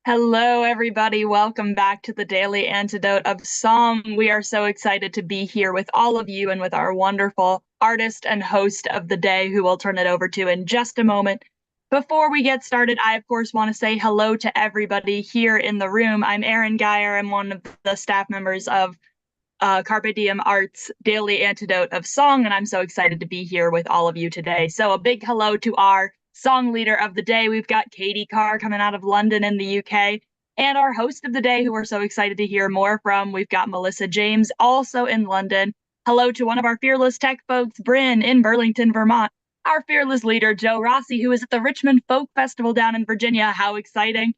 Hello, everybody. Welcome back to the Daily Antidote of Song. We are so excited to be here with all of you and with our wonderful artist and host of the day, who we'll turn it over to in just a moment. Before we get started, I, of course, want to say hello to everybody here in the room. I'm Erin Geyer. I'm one of the staff members of Carpe Diem Arts Daily Antidote of Song, and I'm so excited to be here with all of you today. So a big hello to our song leader of the day. We've got Katy Carr coming out of London in the UK, and our host of the day, who we're so excited to hear more from. We've got Melissa James, also in London. Hello to one of our fearless tech folks, Bryn, in Burlington, Vermont. Our fearless leader, Joe Rossi, who is at the Richmond Folk Festival down in Virginia. How exciting!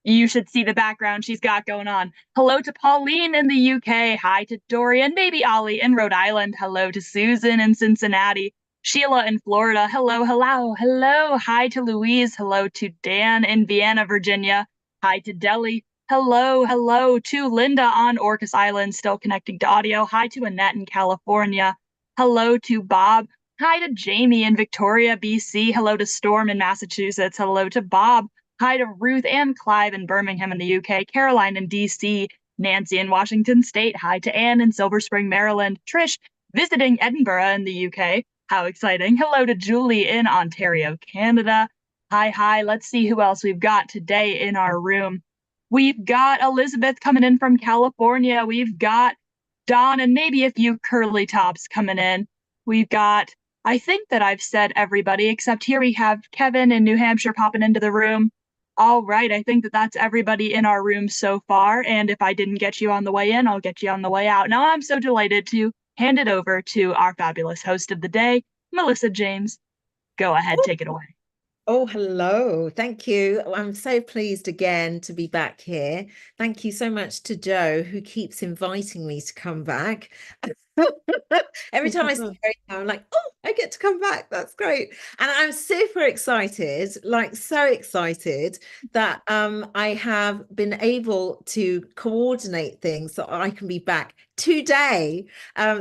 You should see the background she's got going on. Hello to Pauline in the UK. Hi to Dorian, baby Ollie in Rhode Island. Hello to Susan in Cincinnati. Sheila in Florida. Hello, hello, hello. Hi to Louise. Hello to Dan in Vienna, Virginia. Hi to Delhi. Hello, hello to Linda on Orcas Island, still connecting to audio. Hi to Annette in California. Hello to Bob. Hi to Jamie in Victoria, BC. Hello to Storm in Massachusetts. Hello to Bob. Hi to Ruth and Clive in Birmingham in the UK, Caroline in DC, Nancy in Washington State. Hi to Anne in Silver Spring, Maryland, Trish visiting Edinburgh in the UK. How exciting. Hello to Julie in Ontario, Canada. Hi, hi. Let's see who else we've got today in our room. We've got Elizabeth coming in from California. We've got Dawn and maybe a few curly tops coming in. We've got, I think that I've said everybody, except here we have Kevin in New Hampshire popping into the room. All right, I think that that's everybody in our room so far, and if I didn't get you on the way in, I'll get you on the way out. Now, I'm so delighted to hand it over to our fabulous host of the day, Melissa James. Go ahead, take it away. Oh, hello. Thank you. I'm so pleased again to be back here. Thank you so much to Joe, who keeps inviting me to come back. Every time I see her, I'm like, oh, I get to come back. That's great. And I'm super excited, like so excited that I have been able to coordinate things so I can be back today,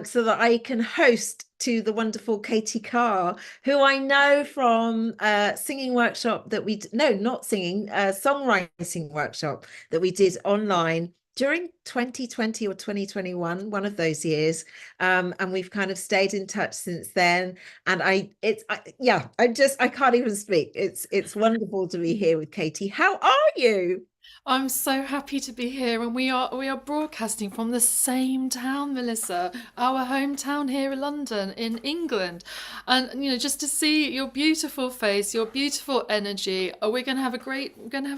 so that I can host to the wonderful Katy Carr, who I know from singing workshop that not singing, songwriting workshop that we did online during 2020 or 2021, one of those years. And we've kind of stayed in touch since then. And I can't even speak. It's wonderful to be here with Katy. How are you? I'm so happy to be here, and we are broadcasting from the same town, Melissa, our hometown here in London, in England. And just to see your beautiful face, your beautiful energy, we're gonna have a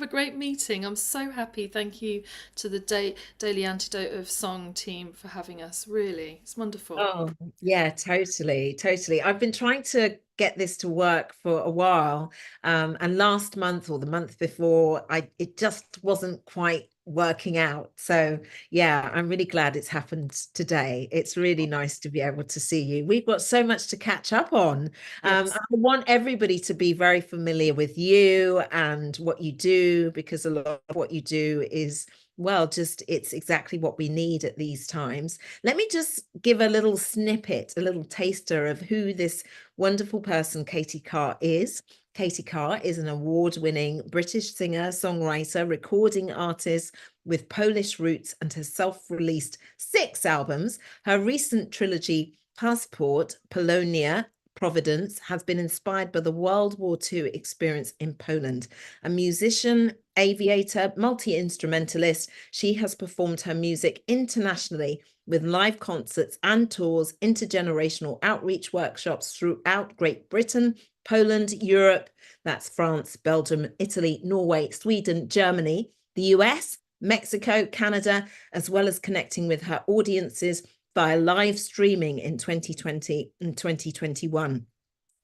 great meeting. I'm so happy. Thank you to the Daily Antidote of Song team for having us. Really, it's wonderful. Oh, yeah, totally, totally. I've been trying to get this to work for a while. And last month or the month before, it just wasn't quite working out. So yeah, I'm really glad it's happened today. It's really nice to be able to see you. We've got so much to catch up on. Yes. I want everybody to be very familiar with you and what you do, because a lot of what you do is, well, just it's exactly what we need at these times. Let me just give a little snippet, a little taster of who this wonderful person Katy Carr is. Katy Carr is an award-winning British singer, songwriter, recording artist with Polish roots and has self-released 6 albums. Her recent trilogy, Passport, Polonia, Providence, has been inspired by the World War II experience in Poland. A musician, aviator, multi-instrumentalist, she has performed her music internationally with live concerts and tours, intergenerational outreach workshops throughout Great Britain, Poland, Europe, that's France, Belgium, Italy, Norway, Sweden, Germany, the US, Mexico, Canada, as well as connecting with her audiences via live streaming in 2020 and 2021.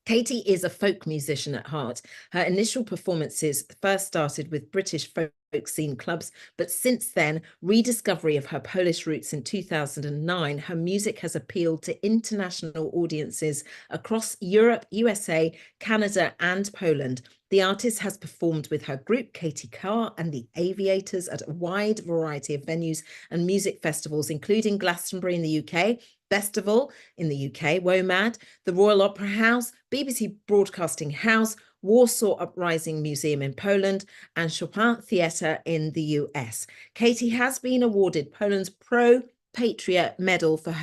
Katy is a folk musician at heart. Her initial performances first started with British folk scene clubs, but since then, rediscovery of her Polish roots in 2009, her music has appealed to international audiences across Europe, USA, Canada, and Poland. The artist has performed with her group, Katy Carr and the Aviators, at a wide variety of venues and music festivals, including Glastonbury in the UK, Festival in the UK, WOMAD, the Royal Opera House, BBC Broadcasting House, Warsaw Uprising Museum in Poland, and Chopin Theatre in the US. Katy has been awarded Poland's Pro Patriot Medal for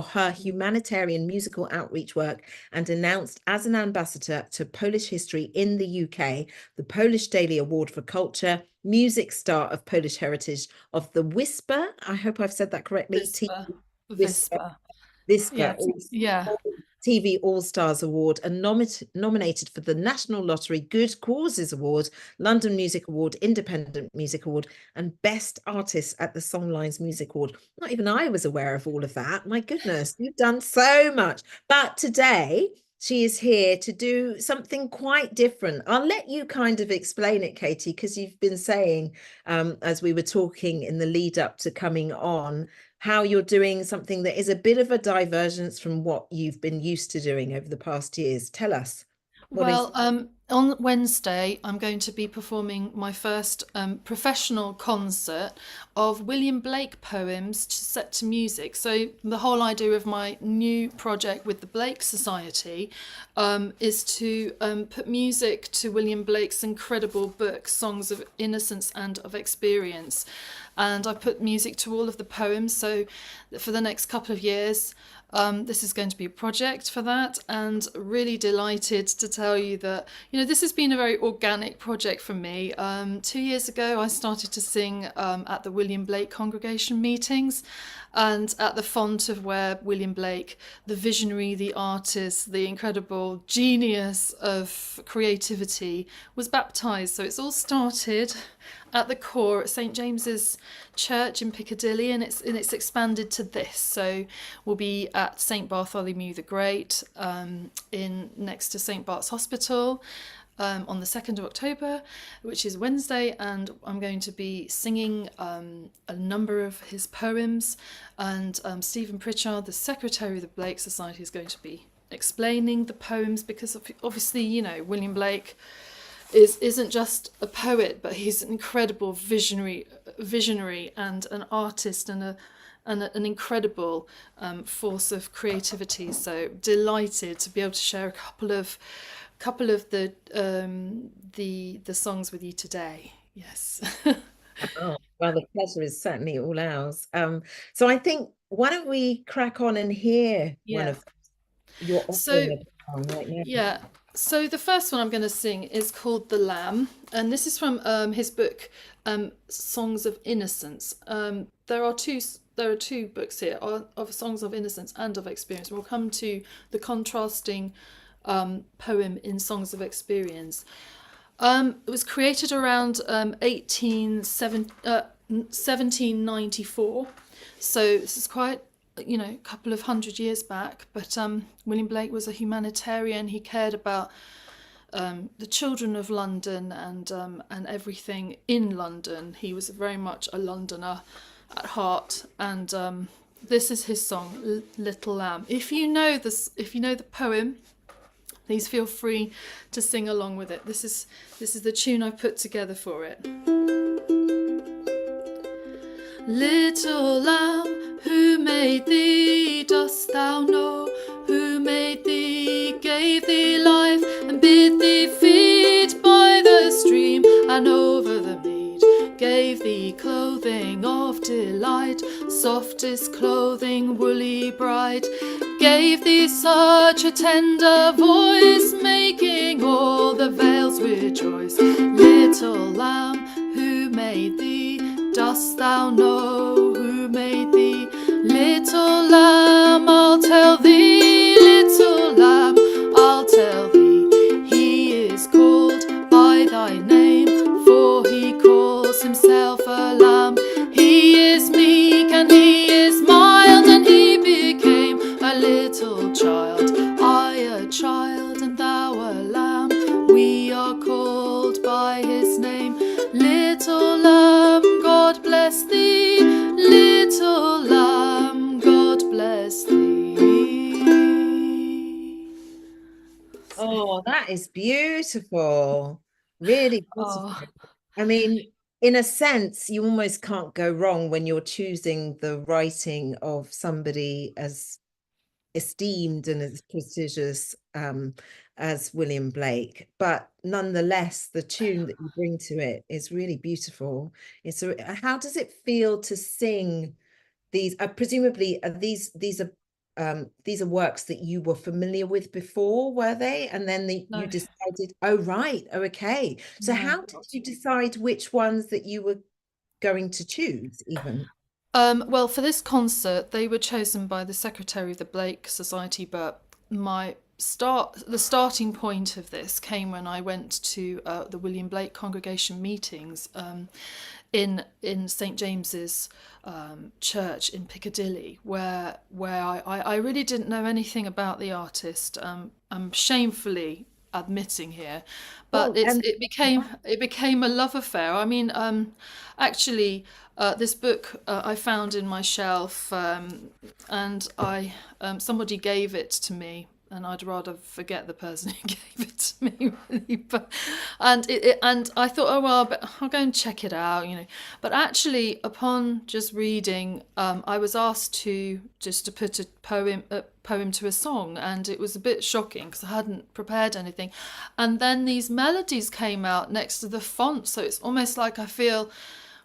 her humanitarian musical outreach work and announced as an ambassador to Polish history in the UK, the Polish Daily Award for Culture, Music Star of Polish Heritage of the Whisper. I hope I've said that correctly. Whisper. Whisper. Yeah. TV All-Stars Award, and nominated for the National Lottery Good Causes Award, London Music Award, Independent Music Award, and Best Artist at the Songlines Music Award. Not even I was aware of all of that. My goodness, you've done so much. But today, she is here to do something quite different. I'll let you kind of explain it, Katy, because you've been saying, as we were talking in the lead up to coming on, how you're doing something that is a bit of a divergence from what you've been used to doing over the past years. Tell us. Well, on Wednesday, I'm going to be performing my first professional concert of William Blake poems set to music. So the whole idea of my new project with the Blake Society is to put music to William Blake's incredible book, Songs of Innocence and of Experience. And I put music to all of the poems. So for the next couple of years, this is going to be a project for that, and really delighted to tell you that, this has been a very organic project for me. 2 years ago, I started to sing at the William Blake congregation meetings, and at the font of where William Blake, the visionary, the artist, the incredible genius of creativity, was baptised. So it's all started at the core at St James's Church in Piccadilly, and it's expanded to this. So we'll be at St Bartholomew the Great, in next to St Bart's Hospital, on the 2nd of October, which is Wednesday, and I'm going to be singing a number of his poems, and Stephen Pritchard, the secretary of the Blake Society, is going to be explaining the poems, because obviously, William Blake isn't just a poet, but he's an incredible visionary and an artist and an incredible force of creativity. So delighted to be able to share a couple of the songs with you today. Yes. Oh, well, the pleasure is certainly all ours. So I think, why don't we crack on and hear one of your offering right now? Yeah. So the first one I'm going to sing is called The Lamb, and this is from his book, Songs of Innocence. There are two books here of Songs of Innocence and of Experience. We'll come to the contrasting poem in Songs of Experience. It was created around 1794, so this is quite a couple of 100 years back. But William Blake was a humanitarian. He cared about the children of London and everything in London. He was very much a Londoner at heart, and this is his song, Little Lamb. If you know the poem, please feel free to sing along with it. This is the tune I put together for it. Little lamb, who made thee? Dost thou know who made thee? Gave thee life and bid thee feed by the stream and over the mead. Gave thee clothing of delight, softest clothing, woolly bright. Gave thee such a tender voice, making all the vales rejoice. Little lamb, who made thee? Dost thou know who made thee? Little lamb, I'll tell thee. Little lamb, I'll tell thee. He is called by thy name, for he calls himself a lamb. He is meek and he is mild, and he became a little child. I a child and thou a lamb. We are called by his name. Little lamb, God bless thee. Little lamb, God bless thee. Oh, that is beautiful. Really beautiful. I mean, in a sense, you almost can't go wrong when you're choosing the writing of somebody as esteemed and as prestigious as William Blake, but nonetheless, the tune that you bring to it is really beautiful. How does it feel to sing these? Presumably, these are works that you were familiar with before, were they? And then No, you decided, oh right, oh, okay. So no. how did you decide which ones that you were going to choose, even? Well, for this concert, they were chosen by the secretary of the Blake Society, but the starting point of this came when I went to the William Blake congregation meetings in St James's church in Piccadilly, where I really didn't know anything about the artist. I'm shamefully admitting here, but Well, it became a love affair. I mean, actually, this book I found in my shelf, and I somebody gave it to me, and I'd rather forget the person who gave it to me, really. But and I thought, oh well, but I'll go and check it out, you know. But actually, upon just reading, I was asked to put a poem to a song, and it was a bit shocking because I hadn't prepared anything. And then these melodies came out next to the font, so it's almost like I feel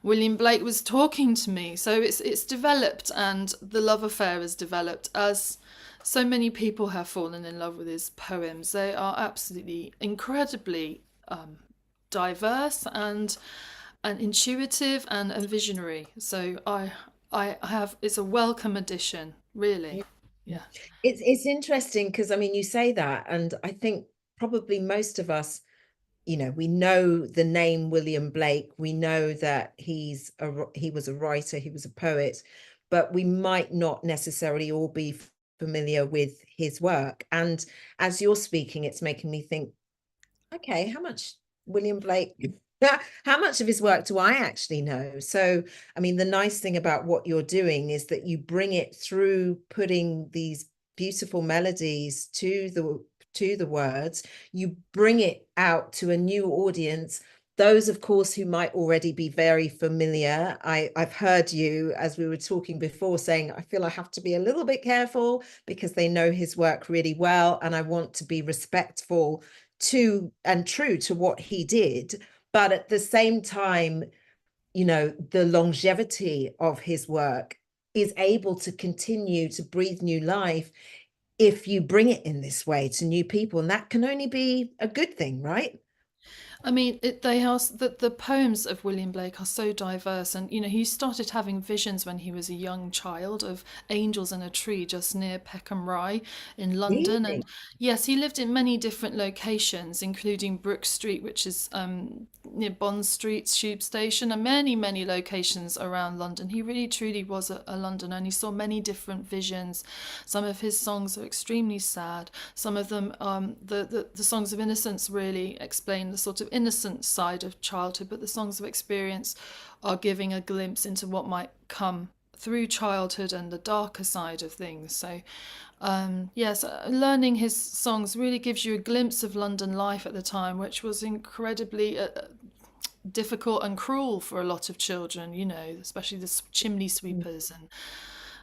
William Blake was talking to me. So it's developed, and the love affair has developed as so many people have fallen in love with his poems. They are absolutely incredibly diverse and intuitive and visionary. So I have, it's a welcome addition, really. Yeah. It's interesting because I mean, you say that, and I think probably most of us, you know, we know the name William Blake. We know that he was a writer, he was a poet, but we might not necessarily all be familiar with his work. And as you're speaking, it's making me think, okay, how much William Blake, how much of his work do I actually know? So, I mean, the nice thing about what you're doing is that you bring it through putting these beautiful melodies to the words. You bring it out to a new audience. Those, of course, who might already be very familiar. I've heard you, as we were talking before, saying, I feel I have to be a little bit careful because they know his work really well, and I want to be respectful to and true to what he did. But at the same time, you know, the longevity of his work is able to continue to breathe new life if you bring it in this way to new people. And that can only be a good thing, right? I mean, the poems of William Blake are so diverse, and you know he started having visions when he was a young child of angels in a tree just near Peckham Rye in London, and Really? yes, he lived in many different locations, including Brook Street, which is near Bond Street Tube Station, and many locations around London. He really truly was a Londoner, and he saw many different visions. Some of his songs are extremely sad. Some of them, the songs of innocence really explain the sort of innocent side of childhood, but the songs of experience are giving a glimpse into what might come through childhood and the darker side of things. So yes, learning his songs really gives you a glimpse of London life at the time, which was incredibly difficult and cruel for a lot of children, you know, especially the chimney sweepers and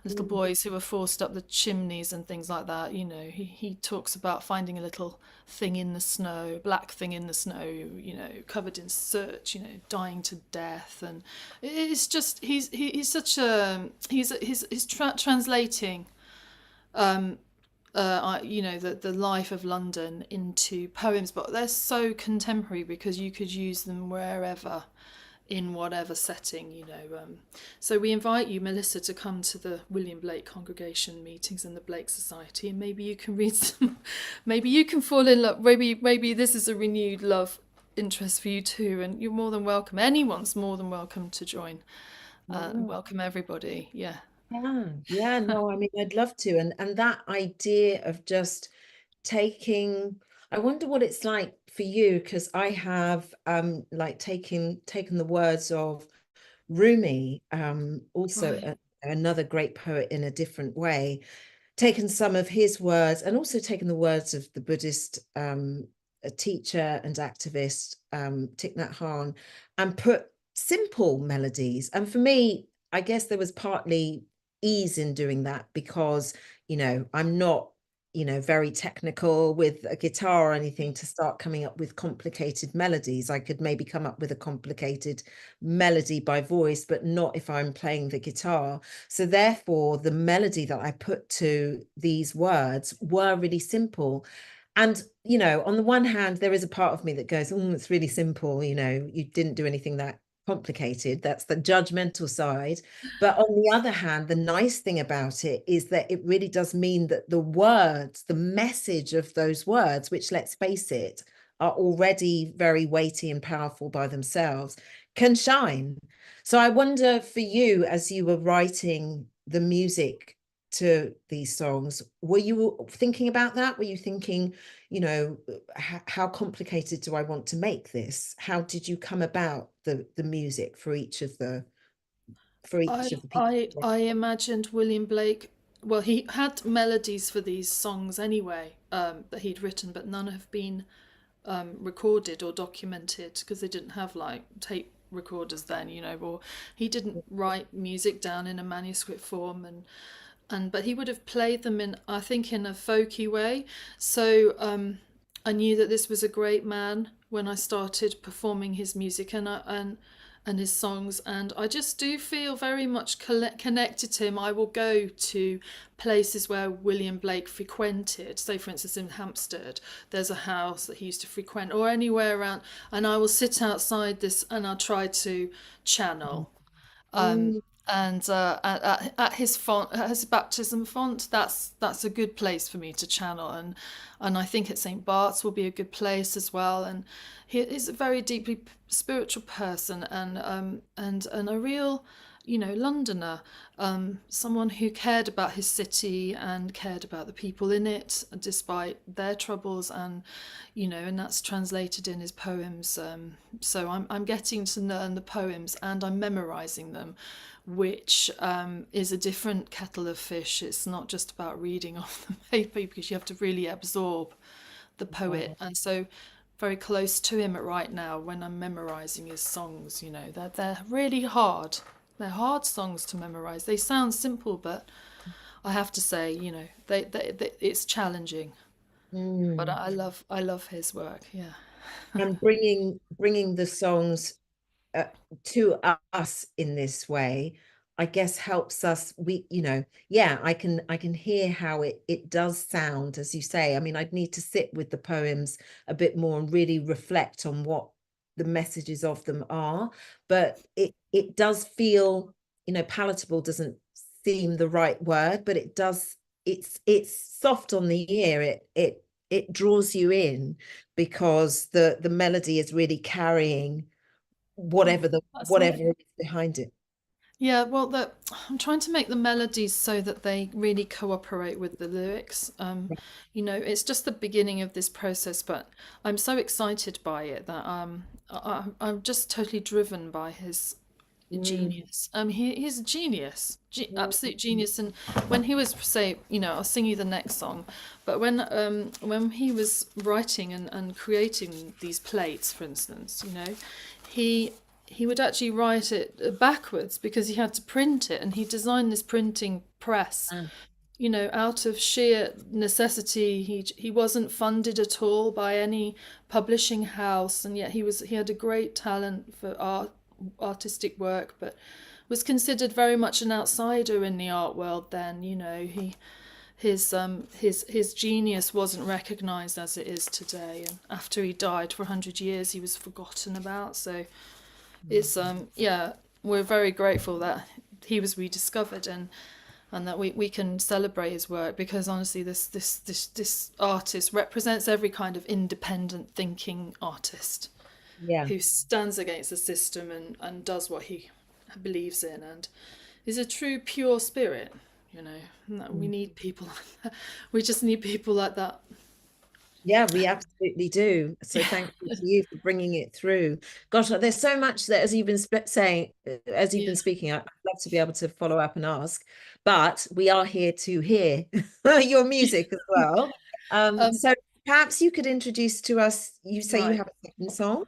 little boys who were forced up the chimneys and things like that. You know, he talks about finding a little thing in the snow, black thing in the snow, you know, covered in soot, you know, dying to death. And it's just, he's such a, he's translating, you know, the life of London into poems, but they're so contemporary because you could use them wherever, in whatever setting, you know. So we invite you, Melissa, to come to the William Blake congregation meetings and the Blake Society, and maybe you can read some, maybe you can fall in love, maybe this is a renewed love interest for you too, and you're more than welcome. Anyone's more than welcome to join. Welcome everybody. Yeah. Yeah, no, I mean, I'd love to. And that idea of just taking, I wonder what it's like for you, because I have like taken the words of Rumi, also Right. another great poet in a different way, taken some of his words and also taken the words of the Buddhist a teacher and activist, Thich Nhat Hanh, and put simple melodies. And for me, I guess there was partly ease in doing that because, you know, I'm not, you know, very technical with a guitar or anything to start coming up with complicated melodies. I could maybe come up with a complicated melody by voice, but not if I'm playing the guitar. So therefore, the melody that I put to these words were really simple. And, you know, on the one hand, there is a part of me that goes, oh, it's really simple. You know, you didn't do anything that complicated. That's the judgmental side. But on the other hand, the nice thing about it is that it really does mean that the words, the message of those words, which, let's face it, are already very weighty and powerful by themselves, can shine. So I wonder for you, as you were writing the music to these songs, were you thinking about that? Were you thinking, you know, how complicated do I want to make this? How did you come about the music for each of the people? I imagined William Blake. Well, he had melodies for these songs anyway, that he'd written, but none have been recorded or documented because they didn't have like tape recorders then, you know, or he didn't write music down in a manuscript form, and but he would have played them in, I think, in a folky way. So I knew that this was a great man when I started performing his music and his songs, and I just do feel very much connected to him. I will go to places where William Blake frequented, say for instance in Hampstead there's a house that he used to frequent, or anywhere around, and I will sit outside this and I'll try to channel. Um, Mm, and at his font, at his baptism font, that's a good place for me to channel, and I think at St. Bart's will be a good place as well. And he is a very deeply spiritual person, and a real, you know, Londoner, someone who cared about his city and cared about the people in it, despite their troubles, and you know, and that's translated in his poems. So I'm getting to learn the poems and I'm memorizing them, which is a different kettle of fish. It's not just about reading off the paper because you have to really absorb the poet. wow. And so very close to him right now when I'm memorizing his songs, you know, they're really hard. They're hard songs to memorize. They sound simple, but I have to say, you know, they it's challenging. But Mm. I love his work. Yeah. And bringing the songs uh, to us in this way, I guess helps us. We, you know, yeah, I can hear how it does sound, as you say. I mean, I'd need to sit with the poems a bit more and really reflect on what the messages of them are, but it does feel, you know, palatable doesn't seem the right word, but it does, it's soft on the ear. It draws you in because the melody is really carrying Oh, that's nice. whatever is behind it. Yeah, well, I'm trying to make the melodies so that they really cooperate with the lyrics. You know, it's just the beginning of this process, but I'm so excited by it that I'm just totally driven by his Mm, genius. He's a genius, absolute mm, genius. And when he was, say, you know, I'll sing you the next song, but when he was writing and creating these plates, for instance, you know, he he would actually write it backwards because he had to print it, and he designed this printing press, ah, you know, out of sheer necessity. He wasn't funded at all by any publishing house, and yet he had a great talent for artistic work, but was considered very much an outsider in the art world then. You know, his genius wasn't recognized as it is today, and after he died for 100 years he was forgotten about. So it's yeah, we're very grateful that he was rediscovered, and that we can celebrate his work, because honestly this artist represents every kind of independent thinking artist yeah. who stands against the system and does what he believes in, and is a true pure spirit, you know. And that we Mm. need people like that. We just need people like that. Yeah, we absolutely do. So thank you to you for bringing it through. Gosh, there's so much that, as you've been saying, as you've Yeah. been speaking, I'd love to be able to follow up and ask, but we are here to hear your music as well. um So perhaps you could introduce to us, you say you right. have a second song?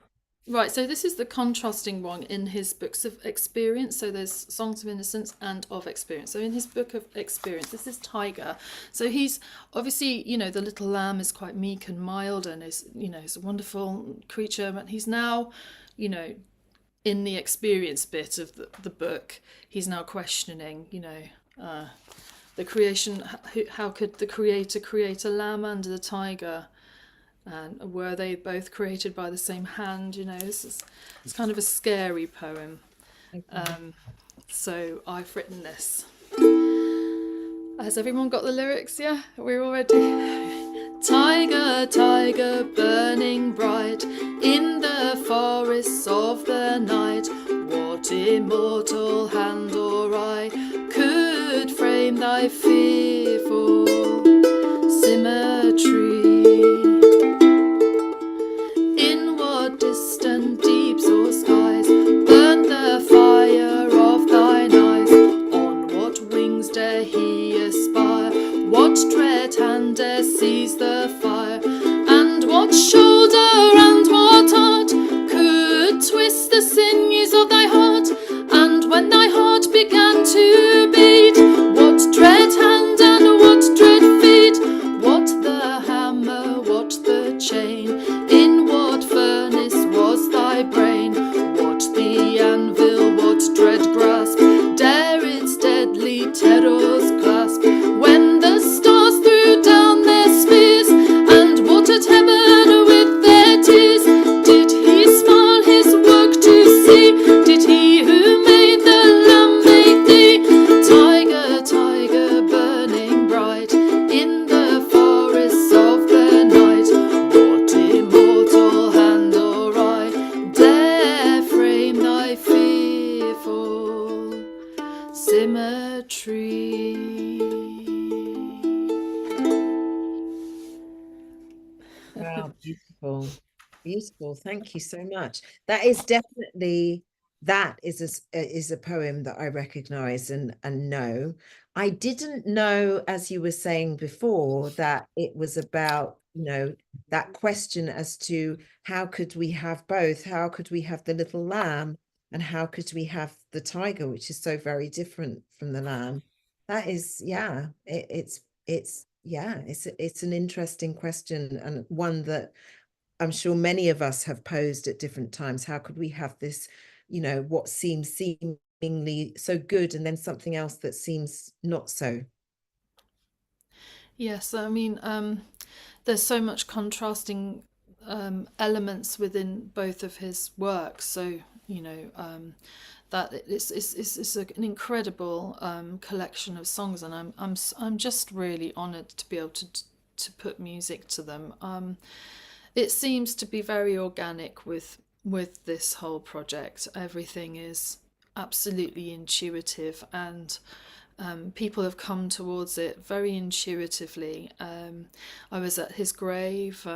Right, so this is the contrasting one in his books of experience. So there's Songs of Innocence and of Experience. So in his book of experience, this is Tyger. So he's obviously, the little lamb is quite meek and mild and is a wonderful creature. But he's now, in the experience bit of the book, he's now questioning, the creation. How could the creator create a lamb and a tiger? And were they both created by the same hand? It's kind of a scary poem. So I've written this. Has everyone got the lyrics? Yeah, we're all ready. Tiger, tiger, burning bright in the forests of the night, what immortal hand or eye could frame thy fearful symmetry? Distant deeps or skies burn the fire of thine eyes. On what wings dare he aspire? What dread hand dare seize the fire? And what shoulder and what heart could twist the sinews of thy heart? And when thy heart began to beat, what dread hand and what dread feet? What the hammer, what the chain? In what furnace was thy brain? What the anvil, what dread grasp dare its deadly terrors clasp? When the stars threw down their spears and watered heaven with their tears, did he smile his work to see? Did he who made the lamb make thee? Tiger, tiger, burning bright in the forests of the night, what immortal hand or eye dare frame thy fearful symmetry? Wow, beautiful. Beautiful. Thank you so much. That is definitely is a poem that I recognize and know. I didn't know, as you were saying before, that it was about, that question as to how could we have both? How could we have the little lamb and how could we have the tiger, which is so very different from the lamb? That is, yeah, it's an interesting question and one that I'm sure many of us have posed at different times. How could we have this, what seems seemingly so good and then something else that seems not so? Yes, I mean, there's so much contrasting elements within both of his works. So, that it's an incredible collection of songs, and I'm just really honoured to be able to put music to them. It seems to be very organic with this whole project. Everything is absolutely intuitive, and people have come towards it very intuitively. I was at his grave,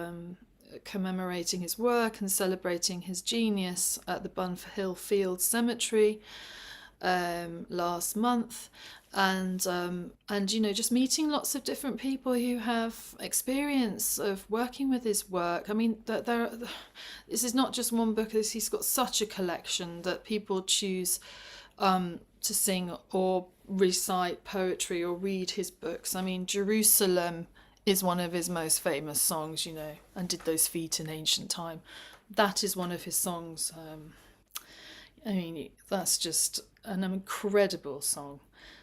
commemorating his work and celebrating his genius at the Bunfer Hill Field Cemetery last month, and just meeting lots of different people who have experience of working with his work. I mean, this is not just one book. He's got such a collection that people choose to sing or recite poetry or read his books. I mean, Jerusalem is one of his most famous songs, and did those feet in ancient time. That is one of his songs. I mean, that's just an incredible song.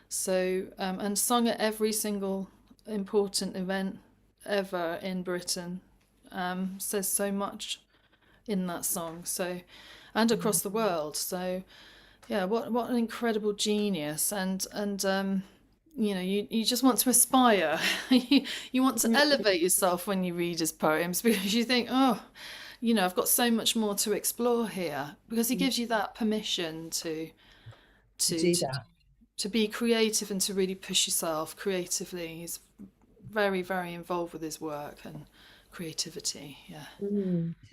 So, and sung at every single important event ever in Britain. Says so much in that song. So, and across the world. So, yeah, what an incredible genius. And you just want to aspire. You want to elevate yourself when you read his poems, because you think, oh, I've got so much more to explore here, because he gives you that permission to do that. to be creative and to really push yourself creatively. He's very, very involved with his work and creativity. Yeah.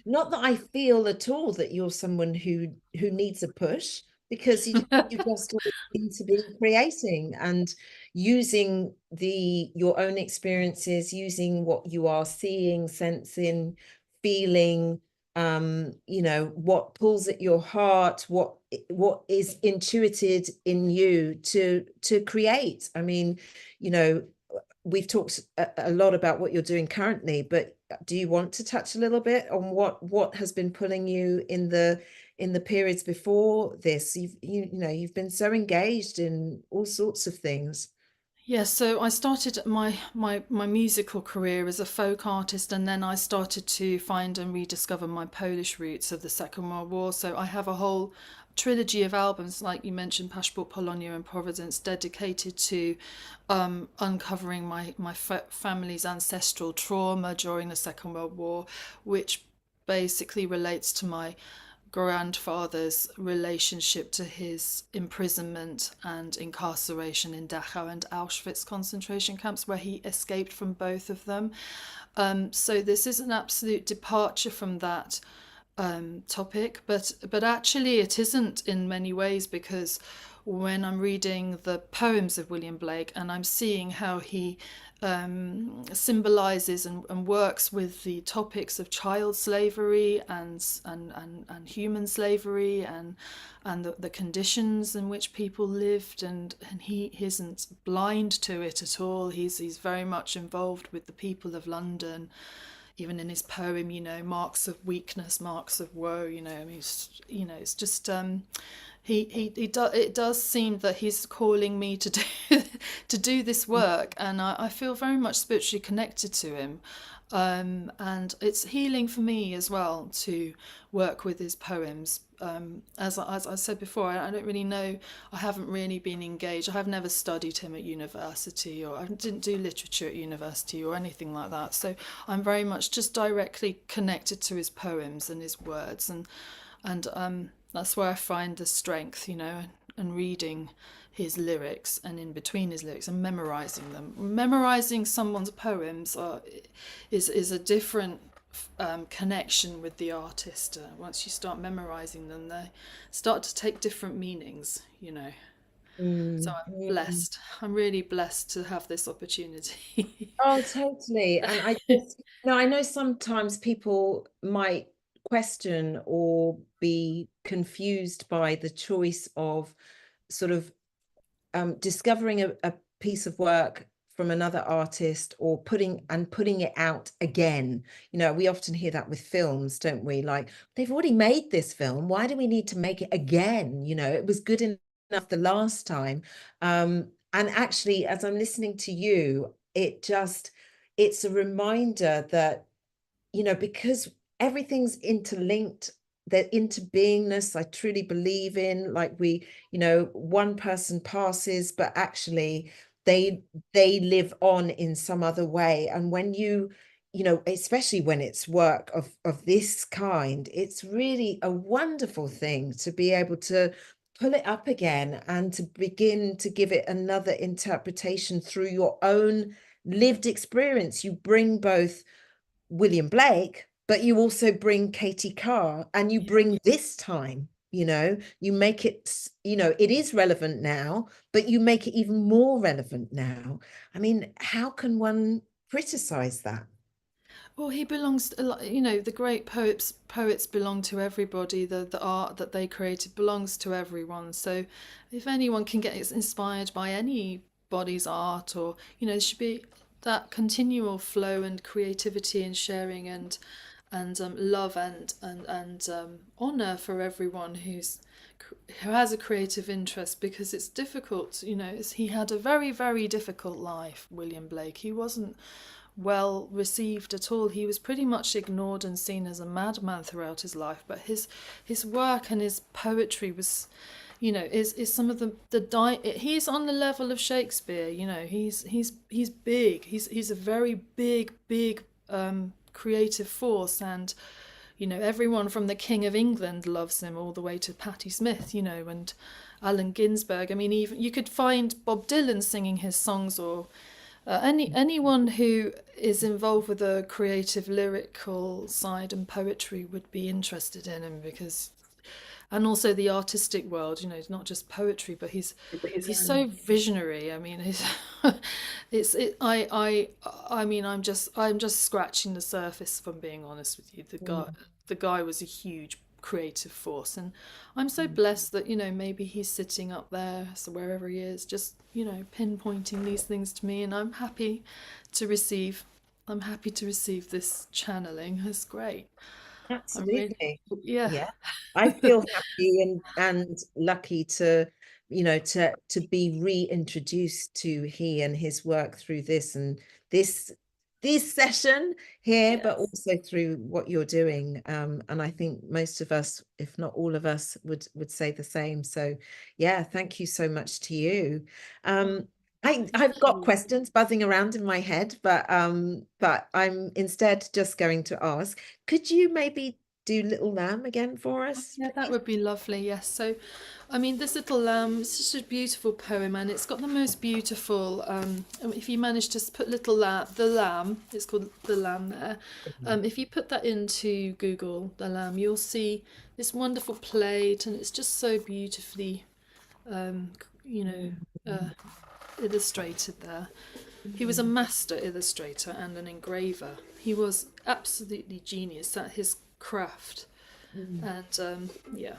Not that I feel at all that you're someone who needs a push, because you just need to be creating and using your own experiences, using what you are seeing, sensing, feeling, you know, what pulls at your heart, what is intuited in you to create. I mean, you know, we've talked a lot about what you're doing currently, but do you want to touch a little bit on what has been pulling you in the periods before this? You know, you've been so engaged in all sorts of things. Yeah, so I started my musical career as a folk artist, and then I started to find and rediscover my Polish roots of the Second World War. So I have a whole trilogy of albums, like you mentioned, Paszport Polonia and Providence, dedicated to uncovering my family's ancestral trauma during the Second World War, which basically relates to my grandfather's relationship to his imprisonment and incarceration in Dachau and Auschwitz concentration camps, where he escaped from both of them. So this is an absolute departure from that topic, but actually it isn't in many ways, because when I'm reading the poems of William Blake and I'm seeing how he symbolizes and works with the topics of child slavery and human slavery and the conditions in which people lived, and he isn't blind to it at all. He's very much involved with the people of London, even in his poem, you know, marks of weakness, marks of woe, you know. I mean, it's just it does seem that he's calling me to do to do this work, and I feel very much spiritually connected to him. And it's healing for me as well to work with his poems. As I said before, I don't really know, I haven't really been engaged. I have never studied him at university, or I didn't do literature at university or anything like that. So I'm very much just directly connected to his poems and his words, and that's where I find the strength, you know, and reading his lyrics and in between his lyrics and memorizing them. Memorizing someone's poems is a different connection with the artist. Once you start memorizing them, they start to take different meanings, you know. So I'm blessed. I'm really blessed to have this opportunity. Oh, totally. And I just, no, I know sometimes people might question or be confused by the choice of sort of discovering a piece of work from another artist, or putting it out again. You know, we often hear that with films, don't we? Like, they've already made this film, why do we need to make it again? You know, it was good enough the last time. And actually, as I'm listening to you, it's a reminder that, you know, because everything's interlinked, that into beingness I truly believe in. Like, we, you know, one person passes, but actually they live on in some other way. And when you know, especially when it's work of this kind, it's really a wonderful thing to be able to pull it up again and to begin to give it another interpretation through your own lived experience. You bring both William Blake, but you also bring Katy Carr, and you bring this time, you know, you make it, you know, it is relevant now, but you make it even more relevant now. I mean, how can one criticize that? Well, he belongs, you know, the great poets belong to everybody. The art that they created belongs to everyone. So if anyone can get inspired by anybody's art, or, you know, there should be that continual flow and creativity and sharing and love and honor for everyone who has a creative interest, because it's difficult, you know. He had a very, very difficult life, William Blake. He wasn't well received at all. He was pretty much ignored and seen as a madman throughout his life. But his work and his poetry was, you know, is some of he's on the level of Shakespeare. You know, he's big. He's a very big creative force, and, you know, everyone from the King of England loves him all the way to Patti Smith, you know, and Allen Ginsberg. I mean, even you could find Bob Dylan singing his songs, or anyone who is involved with a creative lyrical side and poetry would be interested in him, because and also the artistic world, not just poetry, but he's so visionary. I mean, he's it's it I mean, I'm just scratching the surface, if I'm being honest with you. The guy was a huge creative force, and I'm so blessed that maybe he's sitting up there, so wherever he is, just pinpointing these things to me, and I'm happy to receive this channeling. It's great. I'm really, Absolutely. yeah. Yeah. I feel happy and lucky to, to be reintroduced to he and his work through this and this this session here, but Yes. also through what you're doing. And I think most of us, if not all of us, would say the same. So yeah, thank you so much to you. Um, I've got You. questions buzzing around in my head, but I'm instead just going to ask, could you maybe do Little Lamb again for us, Yeah, that please? would be lovely. Yes. So, I mean, this little lamb, it's just a beautiful poem, and it's got the most beautiful. If you manage to put little lamb, the lamb, it's called the lamb there. If you put that into Google, the lamb, you'll see this wonderful plate, and it's just so beautifully, um, you know, uh, illustrated there. He was a master illustrator and an engraver. He was absolutely genius at his craft. And yeah.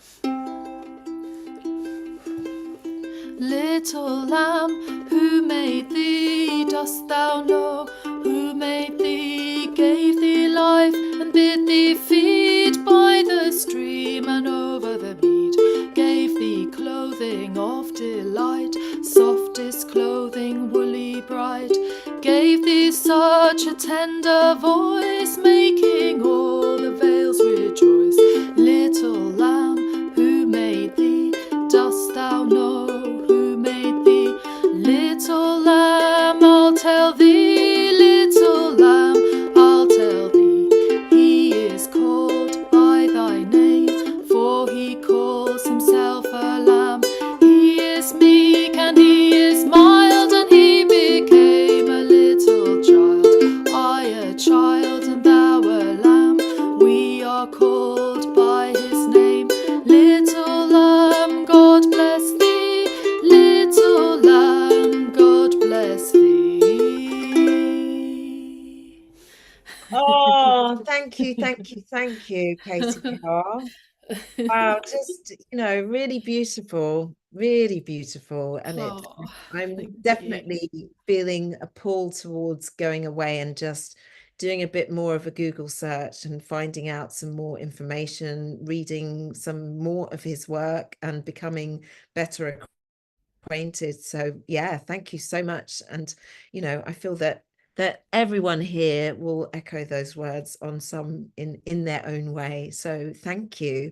Little lamb, who made thee? Dost thou know who made thee? Gave thee life and bid thee feed by the stream and over the mead. Gave thee clothing of delight, softest clothing, woolly bright. Gave thee such a tender voice, making all the vales rejoice. Little lamb, who made thee? Dost thou know who made thee? Little lamb, I'll tell thee. Little lamb, I'll tell thee. He is called by thy name, for he calls himself a lamb. He is meek and he is mild, and he became a little child. I a child and thou a lamb. We are called by his name. Little lamb, God bless thee. Little lamb, God bless thee. Oh, thank you, Katy Carr. Wow, just, really beautiful, really beautiful. And Oh, I'm thank you. definitely feeling a pull towards going away and just doing a bit more of a Google search and finding out some more information, reading some more of his work and becoming better acquainted. So yeah, thank you so much. And I feel that everyone here will echo those words on some in their own way. So thank you.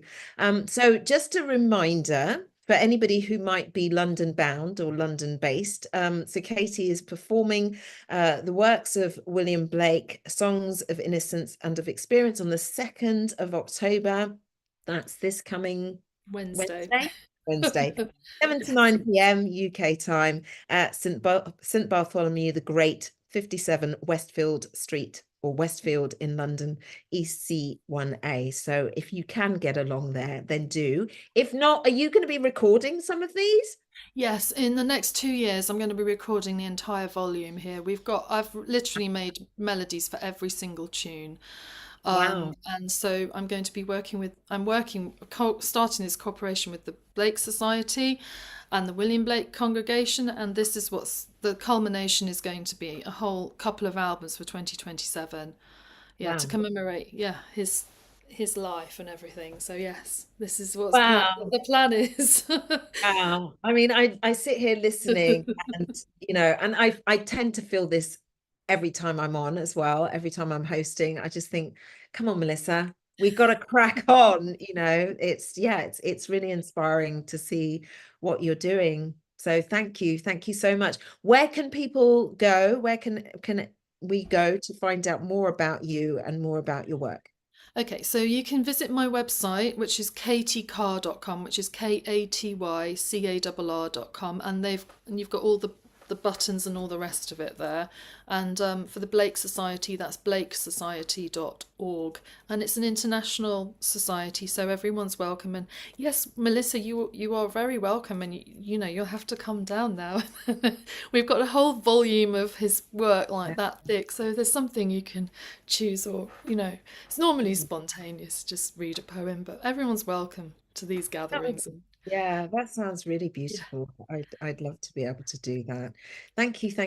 So just a reminder for anybody who might be London bound or London based. So Katy is performing the works of William Blake, Songs of Innocence and of Experience, on the 2nd of October. That's this coming Wednesday. Wednesday, 7 to Yes. 9 p.m. UK time at St Bartholomew the Great, 57 Westfield Street, or Westfield in London, EC1A. So if you can get along there, then do. If not, are you going to be recording some of these? Yes, in the next 2 years, I'm going to be recording the entire volume here. I've literally made melodies for every single tune. Wow. And so I'm going to be starting this cooperation with the Blake Society and the William Blake Congregation. And this is what's the culmination is going to be a whole couple of albums for 2027. Yeah, to Wow. commemorate, his life and everything. So yes, this is what Wow. the plan is. Wow. I mean, I sit here listening and, and I tend to feel this every time I'm on as well, every time I'm hosting. I just think, come on, Melissa, we got to crack on. It's really inspiring to see what you're doing. So thank you. Thank you so much. Where can people go? Where can we go to find out more about you and more about your work? Okay, so you can visit my website, which is katycarr.com, which is KatyCarr.com, and you've got all the the buttons and all the rest of it there. And for the Blake Society, that's blakesociety.org. And it's an international society, so everyone's welcome. And yes, Melissa, you are very welcome, and you know, you'll have to come down now. We've got a whole volume of his work like that thick, so there's something you can choose, or, you know, it's normally spontaneous, just read a poem, but everyone's welcome to these gatherings. Yeah, that sounds really beautiful. I'd love to be able to do that. Thank you so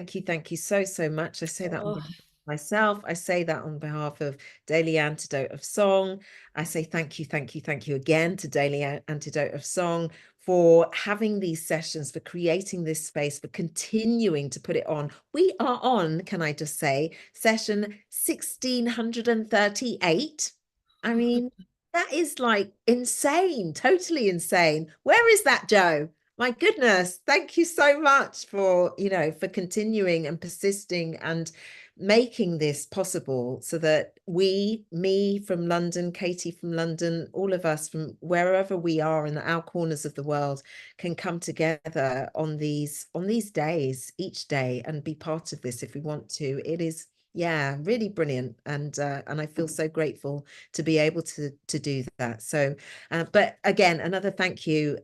much. I say that on behalf of myself. I say that on behalf of Daily Antidote of Song. I say thank you again to Daily Antidote of Song for having these sessions, for creating this space, for continuing to put it on. We are on, can I just say, session 1638. I mean, that is like insane, totally insane. Where is that, Joe? My goodness, thank you so much for, you know, for continuing and persisting and making this possible, so that me from London, Katy from London, all of us from wherever we are in our corners of the world can come together on these days, each day, and be part of this if we want to. It is, yeah, really brilliant, and I feel so grateful to be able to do that. So but again, another thank you,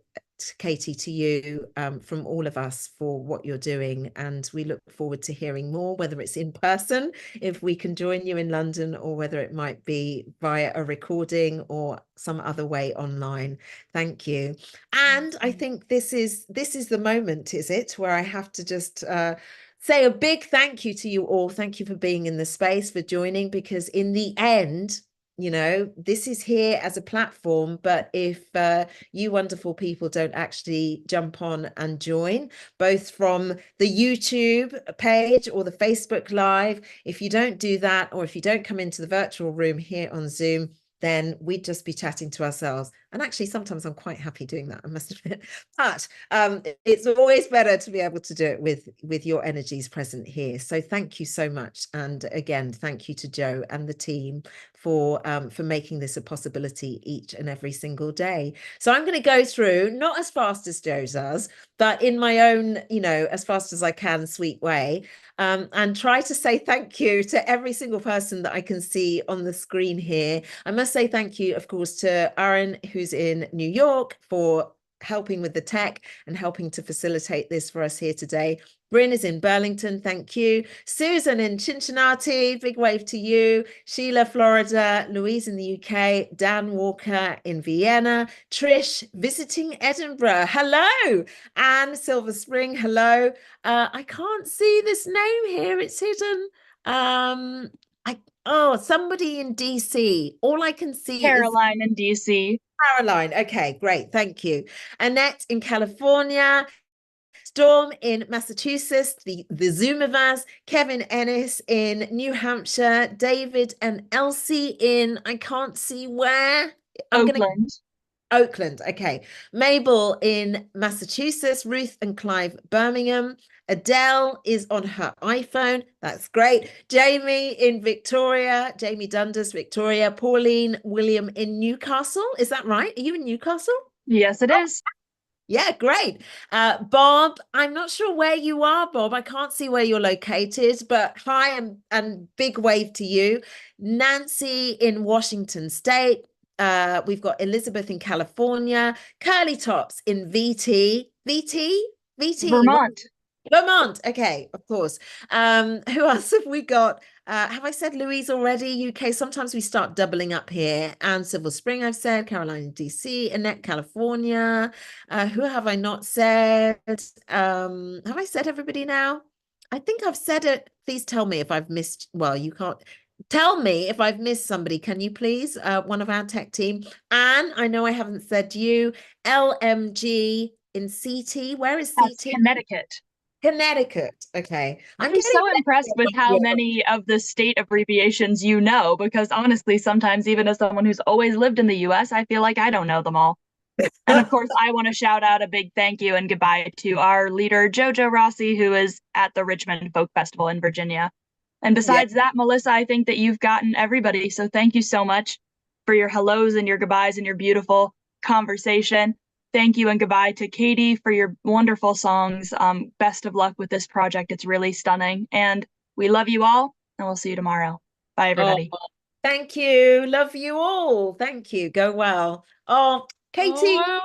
Katy, to you, from all of us, for what you're doing, and we look forward to hearing more, whether it's in person, if we can join you in London, or whether it might be via a recording or some other way online. Thank you. And I think this is the moment, is it, where I have to just say a big thank you to you all. Thank you for being in the space, for joining, because in the end, you know, this is here as a platform, but if you wonderful people don't actually jump on and join, both from the YouTube page or the Facebook Live, if you don't do that, or if you don't come into the virtual room here on Zoom, then we'd just be chatting to ourselves. And actually, sometimes I'm quite happy doing that, I must admit. But it's always better to be able to do it with your energies present here. So thank you so much. And again, thank you to Joe and the team for making this a possibility each and every single day. So I'm going to go through, not as fast as Joe does, but in my own, you know, as fast as I can, sweet way, and try to say thank you to every single person that I can see on the screen here. I must say thank you, of course, to Aaron, who's in New York, for helping with the tech and helping to facilitate this for us here today. Bryn is in Burlington, thank you. Susan in Cincinnati, big wave to you. Sheila, Florida. Louise in the UK. Dan Walker in Vienna. Trish visiting Edinburgh, hello. Anne Silver Spring, hello. I can't see this name here, it's hidden. Somebody in DC. All I can see Caroline in DC. Caroline. Okay, great. Thank you. Annette in California. Storm in Massachusetts, the Zoomivers, Kevin Ennis in New Hampshire, David and Elsie in, I can't see where. Oakland, okay. Mabel in Massachusetts, Ruth and Clive, Birmingham. Adele is on her iPhone. That's great. Jamie in Victoria, Jamie Dundas, Victoria. Pauline William in Newcastle. Is that right? Are you in Newcastle? Yes, it is. Yeah, great. Bob, I'm not sure where you are, Bob. I can't see where you're located, but hi and big wave to you. Nancy in Washington State. We've got Elizabeth in California. Curly Tops in VT. Vermont. Okay, of course. Who else have we got? Have I said Louise already? UK. Sometimes we start doubling up here. And Silver Spring, I've said. Caroline, DC. Annette, California. Who have I not said? Have I said everybody now? I think I've said it. Please tell me if I've missed. Well, you can't. Tell me if I've missed somebody. Can you please? One of our tech team. Anne, I know I haven't said you. LMG in CT. Where is CT? That's Connecticut. Connecticut. Okay. I'm so impressed with how many of the state abbreviations you know, because honestly, sometimes even as someone who's always lived in the US, I feel like I don't know them all. And of course, I want to shout out a big thank you and goodbye to our leader, Jojo Rossi, who is at the Richmond Folk Festival in Virginia. And besides that, Melissa, I think that you've gotten everybody. So thank you so much for your hellos and your goodbyes and your beautiful conversation. thank you and goodbye to Katy for your wonderful songs. Best of luck with this project. It's really stunning. And we love you all, and we'll see you tomorrow. Bye, everybody. Oh, thank you. Love you all. Thank you. Go well. Oh, Katy. Oh, wow.